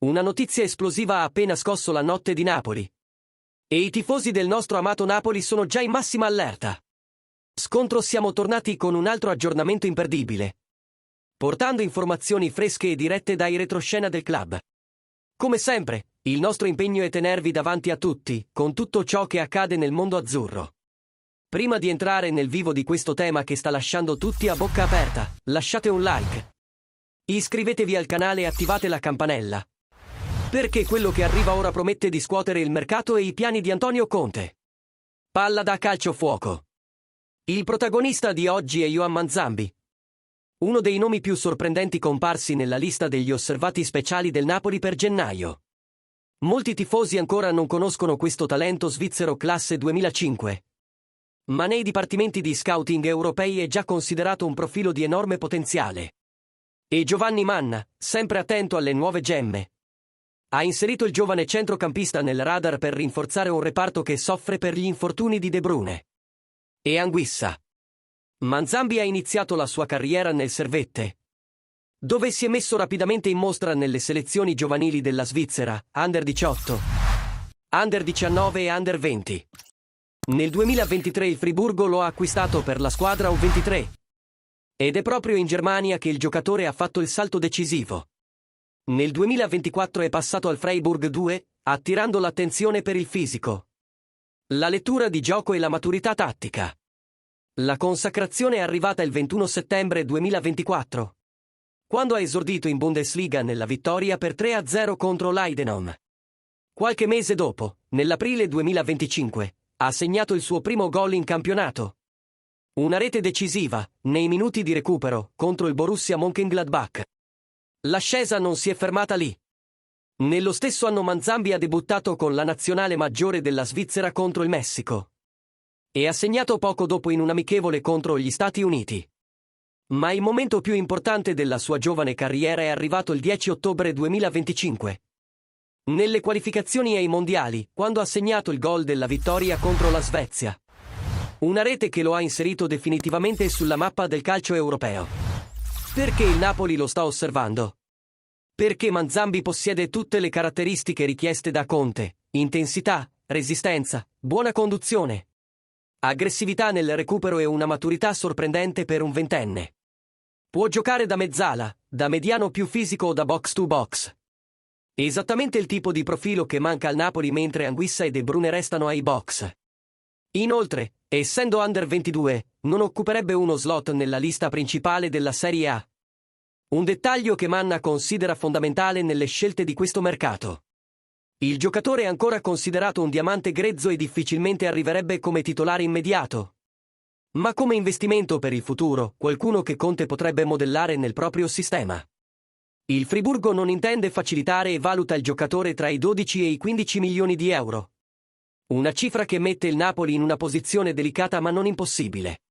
Una notizia esplosiva ha appena scosso la notte di Napoli. E i tifosi del nostro amato Napoli sono già in massima allerta. Scontro, siamo tornati con un altro aggiornamento imperdibile, portando informazioni fresche e dirette dai retroscena del club. Come sempre, il nostro impegno è tenervi davanti a tutti, con tutto ciò che accade nel mondo azzurro. Prima di entrare nel vivo di questo tema che sta lasciando tutti a bocca aperta, lasciate un like. Iscrivetevi al canale e attivate la campanella, perché quello che arriva ora promette di scuotere il mercato e i piani di Antonio Conte. Palla da calcio fuoco. Il protagonista di oggi è Yohan Manzambi, uno dei nomi più sorprendenti comparsi nella lista degli osservati speciali del Napoli per gennaio. Molti tifosi ancora non conoscono questo talento svizzero classe 2005. Ma nei dipartimenti di scouting europei è già considerato un profilo di enorme potenziale. E Giovanni Manna, sempre attento alle nuove gemme, ha inserito il giovane centrocampista nel radar per rinforzare un reparto che soffre per gli infortuni di De Bruyne e Anguissa. Manzambi ha iniziato la sua carriera nel Servette, dove si è messo rapidamente in mostra nelle selezioni giovanili della Svizzera, Under 18, Under 19 e Under 20. Nel 2023 il Friburgo lo ha acquistato per la squadra U23. Ed è proprio in Germania che il giocatore ha fatto il salto decisivo. Nel 2024 è passato al Freiburg 2, attirando l'attenzione per il fisico, la lettura di gioco e la maturità tattica. La consacrazione è arrivata il 21 settembre 2024, quando ha esordito in Bundesliga nella vittoria per 3-0 contro l'Eidenholm. Qualche mese dopo, nell'aprile 2025, ha segnato il suo primo gol in campionato. Una rete decisiva, nei minuti di recupero, contro il Borussia Mönchengladbach. L'ascesa non si è fermata lì. Nello stesso anno Manzambi ha debuttato con la nazionale maggiore della Svizzera contro il Messico e ha segnato poco dopo in un amichevole contro gli Stati Uniti. Ma il momento più importante della sua giovane carriera è arrivato il 10 ottobre 2025. Nelle qualificazioni ai mondiali, quando ha segnato il gol della vittoria contro la Svezia. Una rete che lo ha inserito definitivamente sulla mappa del calcio europeo. Perché il Napoli lo sta osservando? Perché Manzambi possiede tutte le caratteristiche richieste da Conte: intensità, resistenza, buona conduzione, aggressività nel recupero e una maturità sorprendente per un ventenne. Può giocare da mezzala, da mediano più fisico o da box to box. Esattamente il tipo di profilo che manca al Napoli mentre Anguissa e De Bruyne restano ai box. Inoltre, essendo Under 22, non occuperebbe uno slot nella lista principale della Serie A. Un dettaglio che Manna considera fondamentale nelle scelte di questo mercato. Il giocatore è ancora considerato un diamante grezzo e difficilmente arriverebbe come titolare immediato. Ma come investimento per il futuro, qualcuno che Conte potrebbe modellare nel proprio sistema. Il Friburgo non intende facilitare e valuta il giocatore tra i 12 e i 15 milioni di euro. Una cifra che mette il Napoli in una posizione delicata ma non impossibile.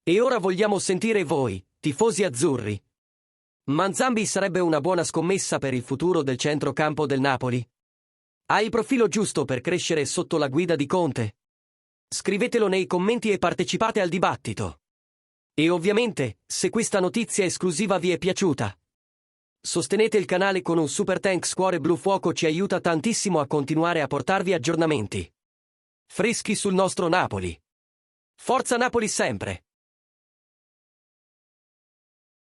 E ora vogliamo sentire voi, tifosi azzurri. Manzambi sarebbe una buona scommessa per il futuro del centrocampo del Napoli? Ha il profilo giusto per crescere sotto la guida di Conte? Scrivetelo nei commenti e partecipate al dibattito. E ovviamente, se questa notizia esclusiva vi è piaciuta, sostenete il canale con un super thanks, cuore blu fuoco ci aiuta tantissimo a continuare a portarvi aggiornamenti freschi sul nostro Napoli. Forza Napoli sempre!